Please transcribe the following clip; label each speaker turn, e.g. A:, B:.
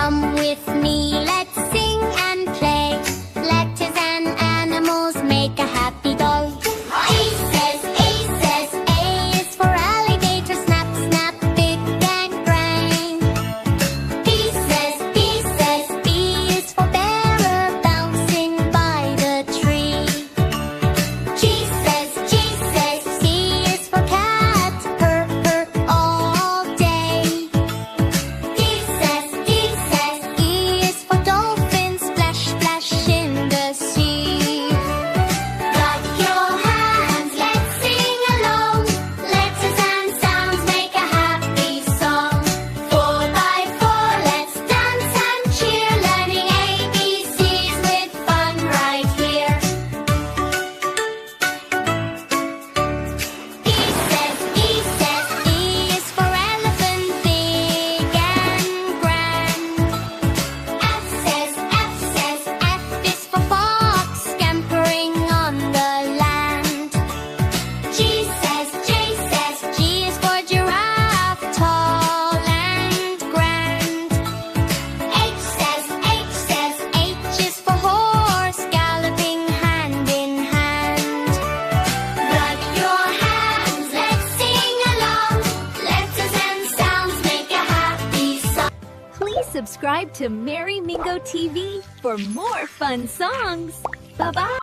A: Come with me, let's sing and play. Letters and animals make a happy go. A says A is for alligator. Snap, snap, big and grand. B says B is for bearer, bouncing by the tree. G says C is for cat, purr, purr all day. D says E is for dolphin, splash, splash in the sea. Clap your hands, let's sing along. Letters and sounds make a happy song. 4 by 4, let's dance and cheer, learning ABCs with fun right here. E is for elephant, big and grand. F says F is for fox, scampering on the land. G says G is for giraffe, tall and grand. H says H is for horse, galloping hand in hand. Clap your hands, let's sing along. Letters and sounds make a happy song.
B: Please subscribe to Merry Mingo TV for more fun songs. Bye-bye.